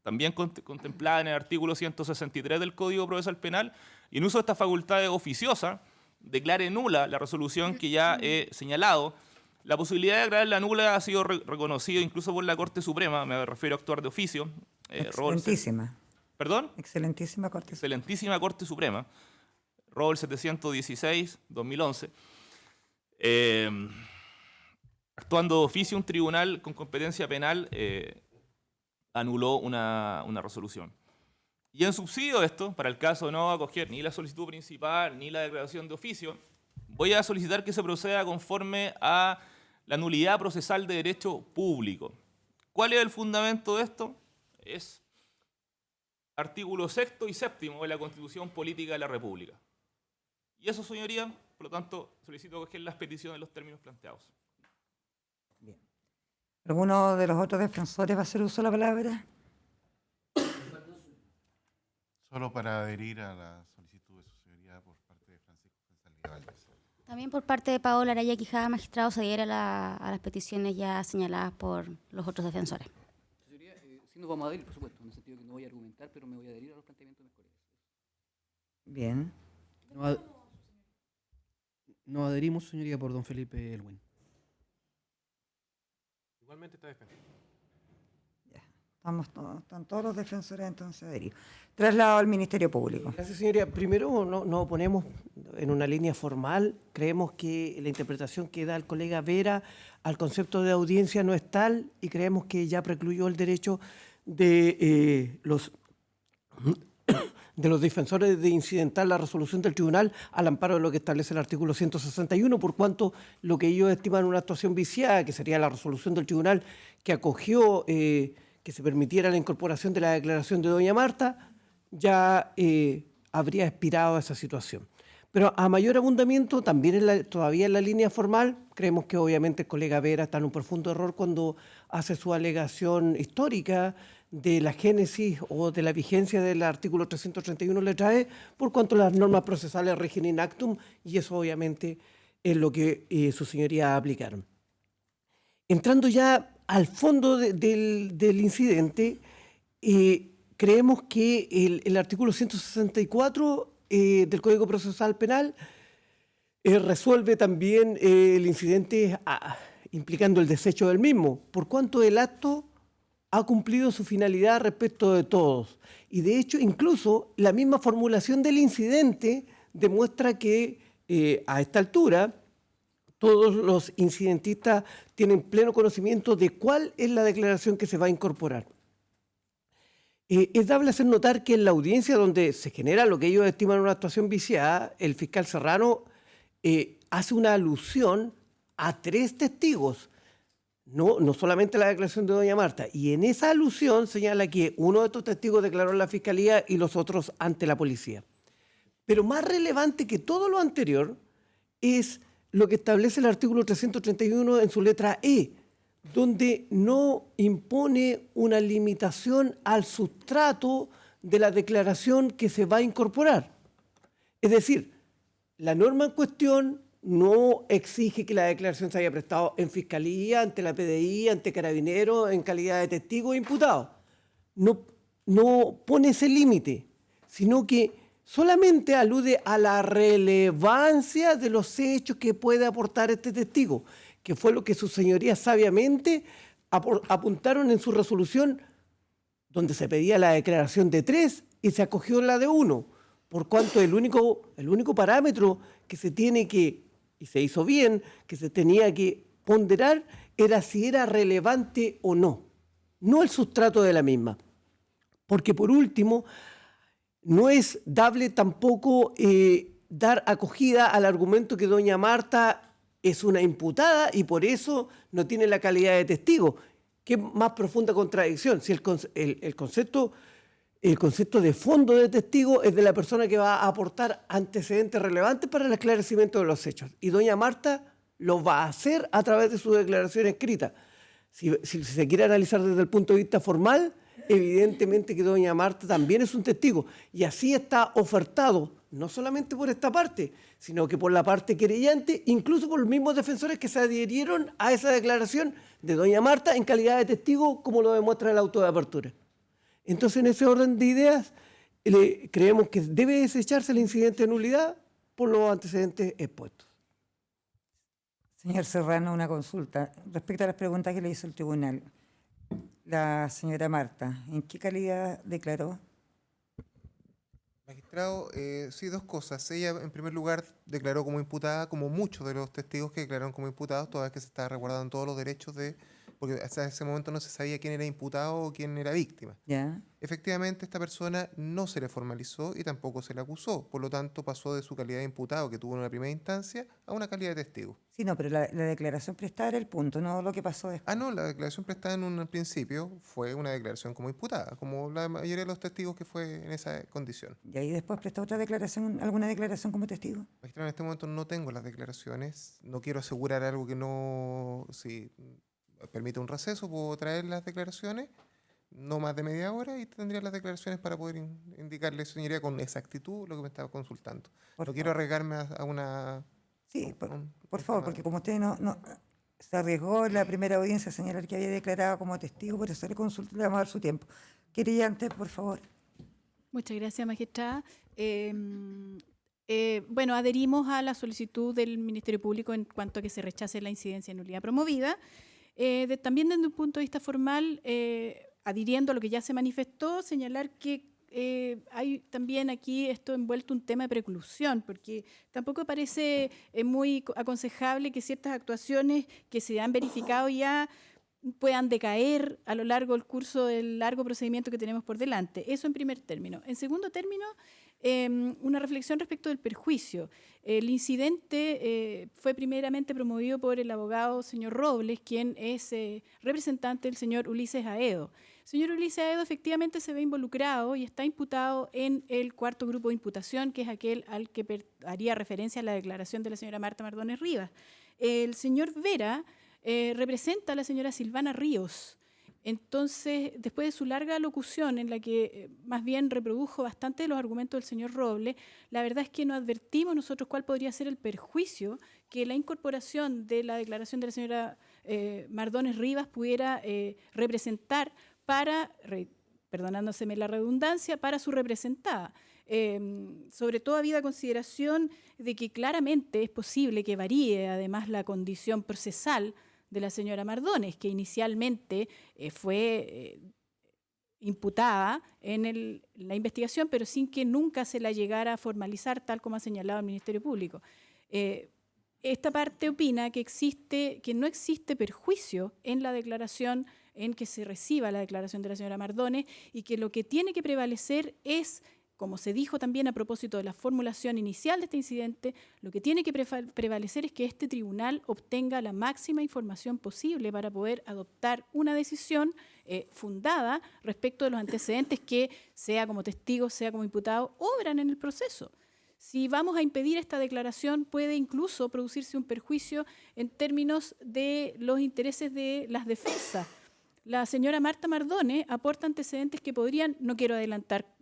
también contempladas en el artículo 163 del Código Procesal Penal, y en uso de estas facultades oficiosas, declare nula la resolución que ya he señalado. La posibilidad de declararla nula ha sido reconocida incluso por la Corte Suprema, me refiero a actuar de oficio. Excelentísima. ¿Perdón? Excelentísima Corte. Excelentísima Corte Suprema, Rol 716, 2011. Actuando de oficio, un tribunal con competencia penal anuló una resolución. Y en subsidio de esto, para el caso de no acoger ni la solicitud principal ni la declaración de oficio, voy a solicitar que se proceda conforme a la nulidad procesal de derecho público. ¿Cuál es el fundamento de esto? Es artículo 6º y 7º de la Constitución Política de la República. Y eso, señoría, por lo tanto, solicito acoger las peticiones en los términos planteados. Bien. ¿Alguno de los otros defensores va a hacer uso de la palabra? Solo para adherir a la solicitud de su señoría por parte de Francisco González Valdés. También por parte de Paola Araya Quijada, magistrado, se adhiere a las peticiones ya señaladas por los otros defensores. Señoría, sí nos vamos a adherir, por supuesto, en el sentido que no voy a argumentar, pero me voy a adherir a los planteamientos de mis colegas. Bien. Nos adherimos, señoría, por don Felipe Elwin. Igualmente está defendido. Están todos los defensores entonces adheridos. Traslado al Ministerio Público. Gracias, señoría. Primero, nos oponemos en una línea formal. Creemos que la interpretación que da el colega Vera al concepto de audiencia no es tal y creemos que ya precluyó el derecho de los defensores de incidentar la resolución del tribunal al amparo de lo que establece el artículo 161, por cuanto lo que ellos estiman una actuación viciada, que sería la resolución del tribunal que acogió que se permitiera la incorporación de la declaración de doña Marta, ya habría expirado esa situación. Pero a mayor abundamiento, también todavía en la línea formal, creemos que obviamente el colega Vera está en un profundo error cuando hace su alegación histórica de la génesis o de la vigencia del artículo 331 letra E, por cuanto las normas procesales rigen in actum, y eso obviamente es lo que su señoría aplicaron. Entrando ya al fondo del incidente, creemos que el artículo 164 del Código Procesal Penal resuelve también el incidente implicando el desecho del mismo, por cuanto el acto ha cumplido su finalidad respecto de todos. Y de hecho, incluso la misma formulación del incidente demuestra que a esta altura todos los incidentistas tienen pleno conocimiento de cuál es la declaración que se va a incorporar. Es dable hacer notar que en la audiencia donde se genera lo que ellos estiman una actuación viciada, el fiscal Serrano hace una alusión a 3 testigos, no solamente la declaración de doña Marta, y en esa alusión señala que uno de estos testigos declaró en la fiscalía y los otros ante la policía. Pero más relevante que todo lo anterior es lo que establece el artículo 331 en su letra E, donde no impone una limitación al sustrato de la declaración que se va a incorporar. Es decir, la norma en cuestión no exige que la declaración se haya prestado en fiscalía, ante la PDI, ante carabineros, en calidad de testigo o imputado. No pone ese límite, sino que solamente alude a la relevancia de los hechos que puede aportar este testigo, que fue lo que sus señorías sabiamente apuntaron en su resolución, donde se pedía la declaración de 3 y se acogió la de 1, por cuanto el único parámetro que se tiene que, y se hizo bien, que se tenía que ponderar, era si era relevante o no el sustrato de la misma. Porque por último, no es dable tampoco dar acogida al argumento que doña Marta es una imputada y por eso no tiene la calidad de testigo. ¿Qué más profunda contradicción? Si el concepto de fondo de testigo es de la persona que va a aportar antecedentes relevantes para el esclarecimiento de los hechos. Y doña Marta lo va a hacer a través de su declaración escrita. Si se quiere analizar desde el punto de vista formal, evidentemente que doña Marta también es un testigo. Y así está ofertado, no solamente por esta parte, sino que por la parte querellante, incluso por los mismos defensores que se adhirieron a esa declaración de doña Marta en calidad de testigo, como lo demuestra el auto de apertura. Entonces, en ese orden de ideas, creemos que debe desecharse el incidente de nulidad por los antecedentes expuestos. Señor Serrano, una consulta. Respecto a las preguntas que le hizo el tribunal, la señora Marta, ¿en qué calidad declaró? magistrado, sí, dos cosas. Ella, en primer lugar, declaró como imputada, como muchos de los testigos que declararon como imputados, toda vez que se estaba resguardando todos los derechos de... Porque hasta ese momento no se sabía quién era imputado o quién era víctima. Ya. Efectivamente, esta persona no se le formalizó y tampoco se le acusó. Por lo tanto, pasó de su calidad de imputado, que tuvo en una primera instancia, a una calidad de testigo. Sí, no, pero la declaración prestada era el punto, no lo que pasó después. Ah, no, la declaración prestada en un principio fue una declaración como imputada, como la mayoría de los testigos que fue en esa condición. ¿Y ahí después prestó otra declaración, alguna declaración como testigo? Magistrado, en este momento no tengo las declaraciones, no quiero asegurar algo que no... Si permite un receso, puedo traer las declaraciones, no más de media hora, y tendría las declaraciones para poder indicarle, señoría, con exactitud lo que me estaba consultando. No quiero arriesgarme a una... Sí, por favor, porque como usted no se arriesgó en la primera audiencia a señalar que había declarado como testigo, por eso le consulto, le vamos a dar su tiempo. Querellante, por favor. Muchas gracias, magistrada. Bueno, adherimos a la solicitud del Ministerio Público en cuanto a que se rechace la incidencia de nulidad promovida. También desde un punto de vista formal, adhiriendo a lo que ya se manifestó, señalar que hay también aquí esto envuelto un tema de preclusión, porque tampoco parece muy aconsejable que ciertas actuaciones que se han verificado ya puedan decaer a lo largo del curso del largo procedimiento que tenemos por delante. Eso en primer término. En segundo término, una reflexión respecto del perjuicio. El incidente fue primeramente promovido por el abogado señor Robles, quien es representante del señor Ulises Aedo. El señor Ulises Aedo efectivamente se ve involucrado y está imputado en el cuarto grupo de imputación, que es aquel al que haría referencia a la declaración de la señora Marta Mardones Rivas. El señor Vera representa a la señora Silvana Ríos. Entonces, después de su larga locución, en la que más bien reprodujo bastante de los argumentos del señor Robles, la verdad es que no advertimos nosotros cuál podría ser el perjuicio que la incorporación de la declaración de la señora Mardones Rivas pudiera representar para, perdonándoseme la redundancia, para su representada. Sobre todo habida consideración de que claramente es posible que varíe además la condición procesal de la señora Mardones, que inicialmente fue imputada en la investigación, pero sin que nunca se la llegara a formalizar, tal como ha señalado el Ministerio Público. Esta parte opina que no existe perjuicio en la declaración, en que se reciba la declaración de la señora Mardones, y que lo que tiene que prevalecer es, como se dijo también a propósito de la formulación inicial de este incidente, lo que tiene que prevalecer es que este tribunal obtenga la máxima información posible para poder adoptar una decisión fundada respecto de los antecedentes que, sea como testigo, sea como imputado, obran en el proceso. Si vamos a impedir esta declaración, puede incluso producirse un perjuicio en términos de los intereses de las defensas. La señora Marta Mardones aporta antecedentes que podrían, no quiero adelantar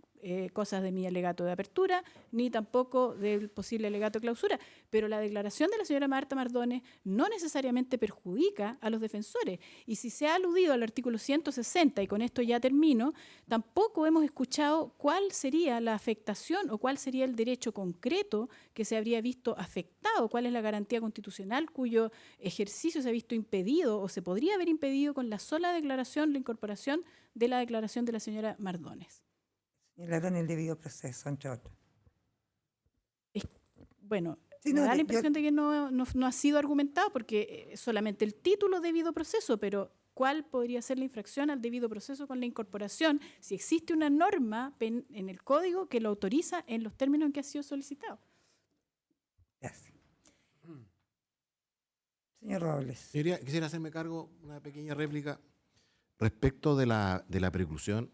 cosas de mi alegato de apertura, ni tampoco del posible alegato de clausura, pero la declaración de la señora Marta Mardones no necesariamente perjudica a los defensores. Y si se ha aludido al artículo 160, y con esto ya termino, tampoco hemos escuchado cuál sería la afectación o cuál sería el derecho concreto que se habría visto afectado, cuál es la garantía constitucional cuyo ejercicio se ha visto impedido o se podría haber impedido con la sola declaración, la incorporación de la declaración de la señora Mardones. Señalaron el debido proceso, entre otros. Bueno, sí, me da la impresión de que no ha sido argumentado, porque solamente el título debido proceso, pero ¿cuál podría ser la infracción al debido proceso con la incorporación si existe una norma en el código que lo autoriza en los términos en que ha sido solicitado? Gracias. Señor Robles. Quisiera hacerme cargo una pequeña réplica respecto de la preclusión.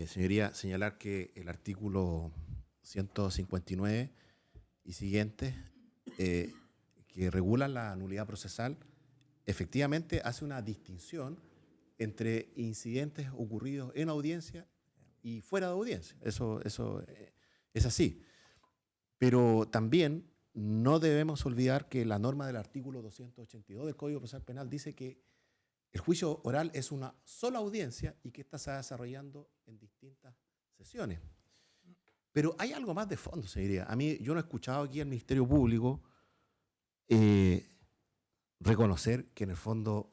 Señoría, señalar que el artículo 159 y siguientes, que regulan la nulidad procesal, efectivamente hace una distinción entre incidentes ocurridos en audiencia y fuera de audiencia. Eso es así. Pero también no debemos olvidar que la norma del artículo 282 del Código Procesal Penal dice que el juicio oral es una sola audiencia y que ésta se va desarrollando en distintas sesiones. Pero hay algo más de fondo, señoría. Yo no he escuchado aquí al Ministerio Público reconocer que en el fondo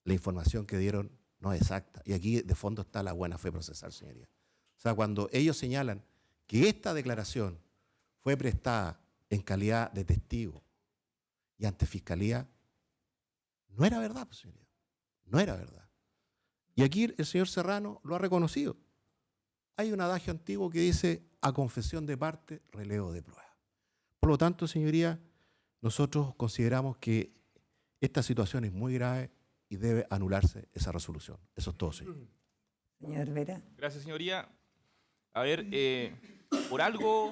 la información que dieron no es exacta. Y aquí de fondo está la buena fe procesal, señoría. O sea, cuando ellos señalan que esta declaración fue prestada en calidad de testigo y ante fiscalía, no era verdad, pues, señoría. No era verdad. Y aquí el señor Serrano lo ha reconocido. Hay un adagio antiguo que dice, a confesión de parte, relevo de prueba. Por lo tanto, señoría, nosotros consideramos que esta situación es muy grave y debe anularse esa resolución. Eso es todo, señor. Señor Vera. Gracias, señoría. A ver, por algo,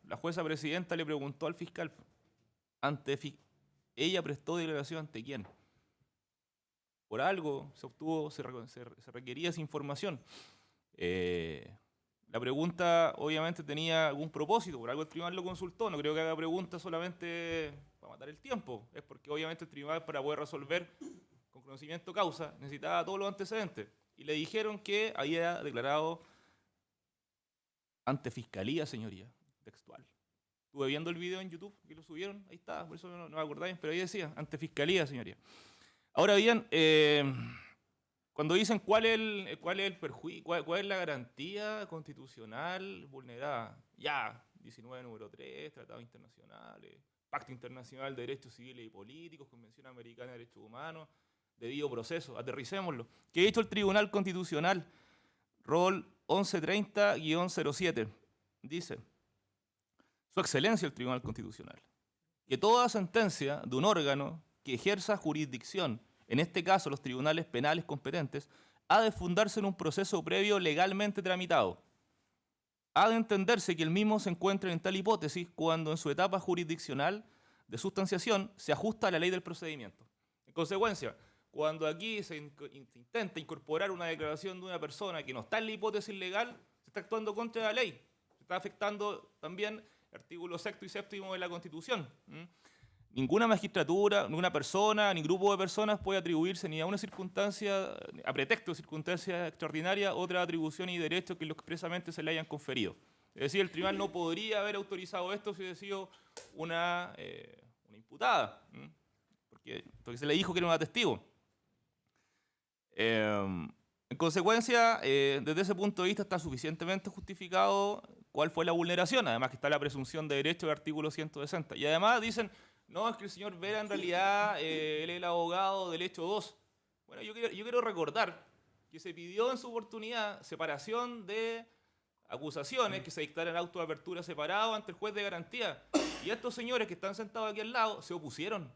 la jueza presidenta le preguntó al fiscal, ella prestó declaración ante quién. Por algo se requería esa información. La pregunta obviamente tenía algún propósito, por algo el tribunal lo consultó, no creo que haga preguntas solamente para matar el tiempo, es porque obviamente el tribunal, para poder resolver con conocimiento causa, necesitaba todos los antecedentes. Y le dijeron que había declarado ante fiscalía, señoría, textual. Estuve viendo el video en YouTube, que lo subieron, ahí está, por eso no me acordáis, pero ahí decía, ante fiscalía, señoría. Ahora bien, cuando dicen cuál es el perjuicio, cuál es la garantía constitucional vulnerada, ya, 19 número 3, tratados internacionales, Pacto Internacional de Derechos Civiles y Políticos, Convención Americana de Derechos Humanos, debido proceso, aterricémoslo. ¿Qué ha dicho el Tribunal Constitucional? Rol 1130-07. Dice, Su Excelencia el Tribunal Constitucional, que toda sentencia de un órgano que ejerza jurisdicción, en este caso los tribunales penales competentes, ha de fundarse en un proceso previo legalmente tramitado. Ha de entenderse que el mismo se encuentra en tal hipótesis cuando en su etapa jurisdiccional de sustanciación se ajusta a la ley del procedimiento. En consecuencia, cuando aquí se intenta incorporar una declaración de una persona que no está en la hipótesis legal, se está actuando contra la ley. Se está afectando también el artículo 6 y 7 de la Constitución. Ninguna magistratura, ninguna persona, ni grupo de personas puede atribuirse ni a una circunstancia, a pretexto de circunstancia extraordinaria, otra atribución y derecho que expresamente se le hayan conferido. Es decir, el tribunal no podría haber autorizado esto si hubiese sido una imputada, porque se le dijo que era un testigo. En consecuencia, desde ese punto de vista está suficientemente justificado cuál fue la vulneración, además que está la presunción de derecho del artículo 160. Y además dicen, no, es que el señor Vera en realidad, él es el abogado del hecho 2. Bueno, yo quiero recordar que se pidió en su oportunidad separación de acusaciones, que se dictaran auto de apertura separado ante el juez de garantía. Y estos señores que están sentados aquí al lado se opusieron.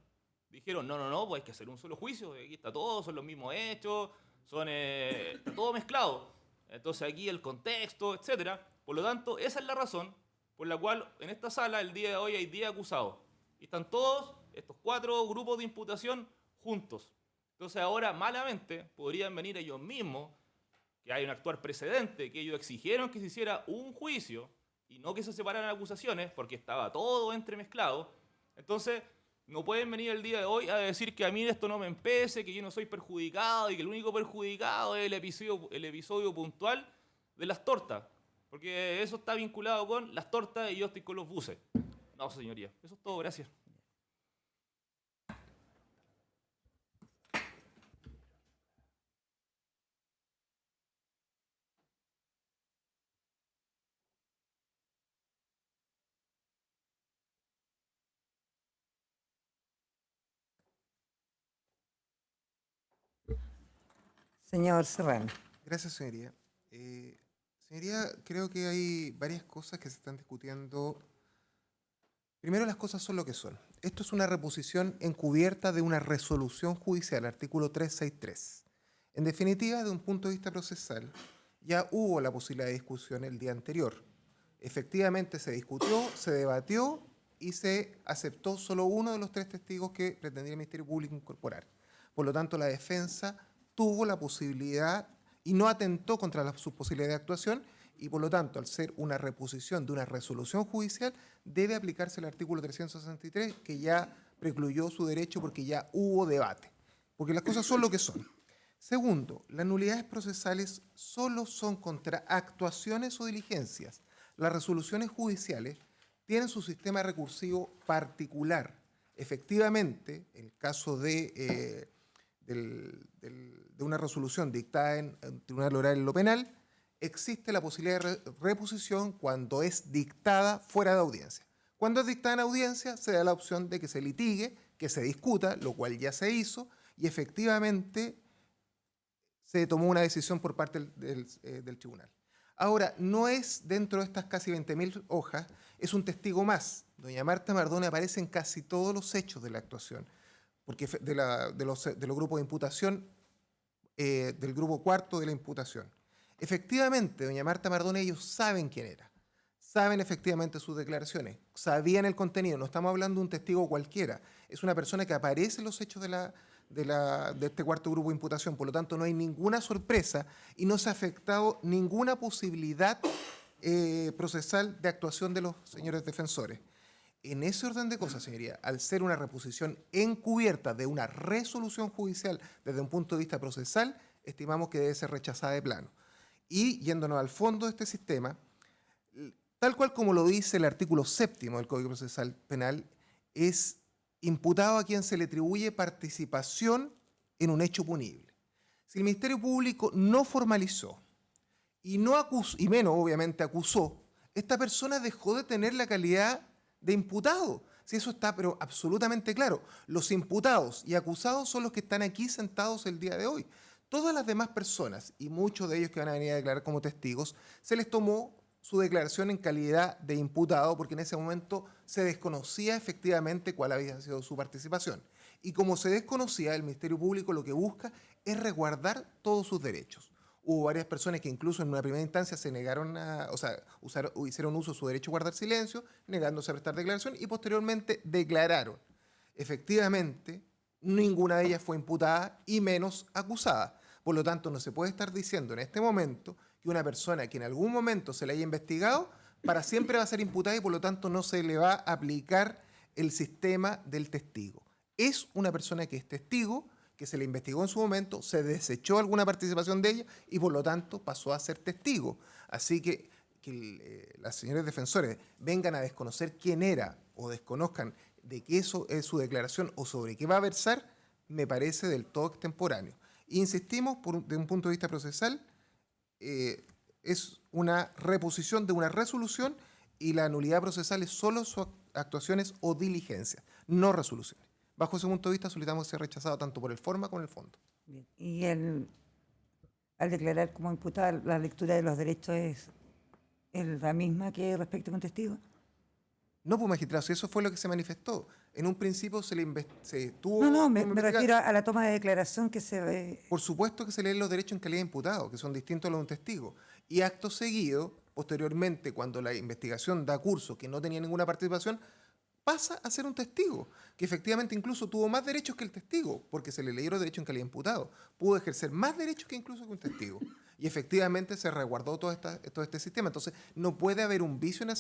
Dijeron, no, pues hay que hacer un solo juicio, aquí está todo, son los mismos hechos, está todo mezclado. Entonces aquí el contexto, etc. Por lo tanto, esa es la razón por la cual en esta sala el día de hoy hay 10 acusados. Y están todos estos 4 grupos de imputación juntos. Entonces ahora malamente podrían venir ellos mismos, que hay un actual precedente, que ellos exigieron que se hiciera un juicio y no que se separaran acusaciones porque estaba todo entremezclado. Entonces no pueden venir el día de hoy a decir que a mí esto no me empece, que yo no soy perjudicado y que el único perjudicado es el episodio puntual de las tortas. Porque eso está vinculado con las tortas y yo estoy con los buses. No, señoría. Eso es todo. Gracias. Señor Serrano. Gracias, señoría. Señoría, creo que hay varias cosas que se están discutiendo. Primero, las cosas son lo que son. Esto es una reposición encubierta de una resolución judicial, artículo 363. En definitiva, desde un punto de vista procesal, ya hubo la posibilidad de discusión el día anterior. Efectivamente se discutió, se debatió y se aceptó solo uno de los 3 testigos que pretendía el Ministerio Público incorporar. Por lo tanto, la defensa tuvo la posibilidad y no atentó contra sus posibilidades de actuación y, por lo tanto, al ser una reposición de una resolución judicial, debe aplicarse el artículo 363, que ya precluyó su derecho porque ya hubo debate. Porque las cosas son lo que son. Segundo, las nulidades procesales solo son contra actuaciones o diligencias. Las resoluciones judiciales tienen su sistema recursivo particular. Efectivamente, el caso de una resolución dictada en Tribunal Oral en lo penal, existe la posibilidad de reposición cuando es dictada fuera de audiencia. Cuando es dictada en audiencia, se da la opción de que se litigue, que se discuta, lo cual ya se hizo, y efectivamente se tomó una decisión por parte del tribunal. Ahora, no es dentro de estas casi 20.000 hojas, es un testigo más. Doña Marta Mardones aparece en casi todos los hechos de la actuación, porque de los grupos de imputación, del grupo cuarto de la imputación. Efectivamente, doña Marta Mardones, ellos saben quién era, saben efectivamente sus declaraciones, sabían el contenido, no estamos hablando de un testigo cualquiera, es una persona que aparece en los hechos de este cuarto grupo de imputación, por lo tanto no hay ninguna sorpresa y no se ha afectado ninguna posibilidad procesal de actuación de los señores defensores. En ese orden de cosas, señoría, al ser una reposición encubierta de una resolución judicial desde un punto de vista procesal, estimamos que debe ser rechazada de plano. Y yéndonos al fondo de este sistema, tal cual como lo dice el artículo 7º del Código Procesal Penal, es imputado a quien se le atribuye participación en un hecho punible. Si el Ministerio Público no formalizó y no acusó, y menos obviamente acusó, esta persona dejó de tener la calidad de imputado. Si eso está pero absolutamente claro. Los imputados y acusados son los que están aquí sentados el día de hoy. Todas las demás personas, y muchos de ellos que van a venir a declarar como testigos, se les tomó su declaración en calidad de imputado porque en ese momento se desconocía efectivamente cuál había sido su participación. Y como se desconocía, el Ministerio Público lo que busca es resguardar todos sus derechos. Hubo varias personas que incluso en una primera instancia se negaron hicieron uso de su derecho a guardar silencio, negándose a prestar declaración y posteriormente declararon. Efectivamente, ninguna de ellas fue imputada y menos acusada. Por lo tanto, no se puede estar diciendo en este momento que una persona que en algún momento se le haya investigado, para siempre va a ser imputada y por lo tanto no se le va a aplicar el sistema del testigo. Es una persona que es testigo, que se le investigó en su momento, se desechó alguna participación de ella y por lo tanto pasó a ser testigo. Así que las señores defensores vengan a desconocer quién era o desconozcan de qué eso es su declaración o sobre qué va a versar, me parece del todo extemporáneo. Insistimos, de un punto de vista procesal, es una reposición de una resolución y la nulidad procesal es solo sus actuaciones o diligencias, no resoluciones. Bajo ese punto de vista solicitamos ser rechazado tanto por el forma como el fondo. Bien. Y al declarar como imputada, la lectura de los derechos es la misma que respecto a un testigo. No, pues magistrado, si eso fue lo que se manifestó. En un principio se tuvo... No, me refiero a la toma de declaración que se ve. Por supuesto que se leen los derechos en calidad de imputado, que son distintos a los de un testigo. Y acto seguido, posteriormente, cuando la investigación da curso que no tenía ninguna participación, pasa a ser un testigo, que efectivamente incluso tuvo más derechos que el testigo, porque se le leyeron derechos en calidad de imputado. Pudo ejercer más derechos que incluso que un testigo. Y efectivamente se resguardó todo este sistema. Entonces, no puede haber un vicio en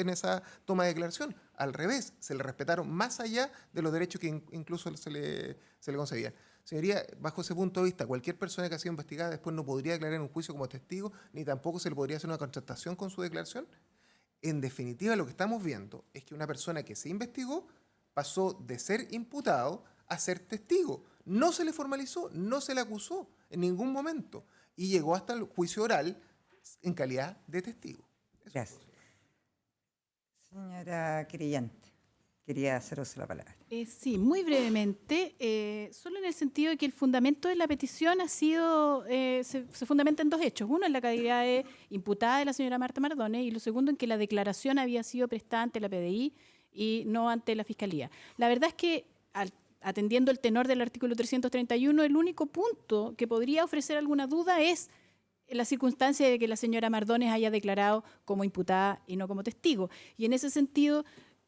esa toma de declaración. Al revés, se le respetaron más allá de los derechos que incluso se le concedían. Señoría, bajo ese punto de vista, cualquier persona que ha sido investigada después no podría declarar en un juicio como testigo, ni tampoco se le podría hacer una contratación con su declaración. En definitiva, lo que estamos viendo es que una persona que se investigó pasó de ser imputado a ser testigo. No se le formalizó, no se le acusó en ningún momento y llegó hasta el juicio oral en calidad de testigo. Gracias. Señora querellante, quería hacer uso de la palabra. Sí, muy brevemente, solo en el sentido de que el fundamento de la petición ha sido, se fundamenta en dos hechos. Uno, en la calidad de imputada de la señora Marta Mardones, y lo segundo, en que la declaración había sido prestada ante la PDI y no ante la Fiscalía. La verdad es que, atendiendo el tenor del artículo 331, el único punto que podría ofrecer alguna duda es la circunstancia de que la señora Mardones haya declarado como imputada y no como testigo. Y en ese sentido,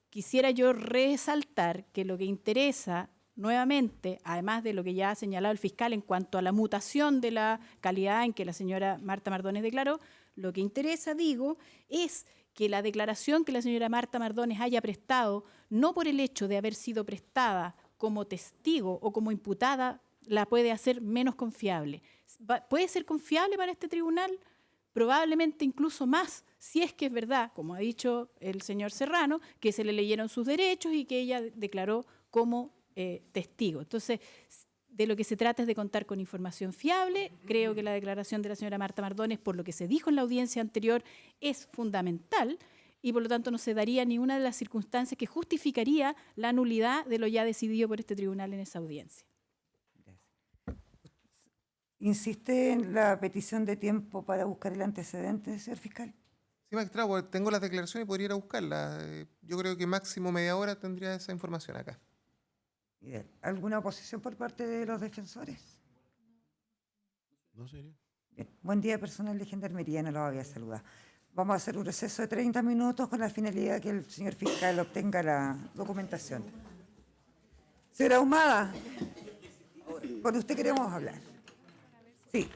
quisiera yo resaltar que lo que interesa nuevamente, además de lo que ya ha señalado el fiscal en cuanto a la mutación de la calidad en que la señora Marta Mardones declaró, lo que interesa, digo, es que la declaración que la señora Marta Mardones haya prestado, no por el hecho de haber sido prestada como testigo o como imputada, la puede hacer menos confiable. ¿Puede ser confiable para este tribunal? Probablemente incluso más, si es que es verdad, como ha dicho el señor Serrano, que se le leyeron sus derechos y que ella declaró como testigo. Entonces, de lo que se trata es de contar con información fiable. Creo que la declaración de la señora Marta Mardones, por lo que se dijo en la audiencia anterior, es fundamental y por lo tanto no se daría ninguna de las circunstancias que justificaría la nulidad de lo ya decidido por este tribunal en esa audiencia. ¿Insiste en la petición de tiempo para buscar el antecedente, señor fiscal? Sí, magistrado, pues, tengo las declaraciones y podría ir a buscarlas. Yo creo que máximo media hora tendría esa información acá. Bien. ¿Alguna oposición por parte de los defensores? No, señor. Bien. Buen día, personal de Gendarmería, no lo había saludado. Vamos a hacer un receso de 30 minutos con la finalidad de que el señor fiscal obtenga la documentación. Señora Ahumada, con usted queremos hablar. Sí.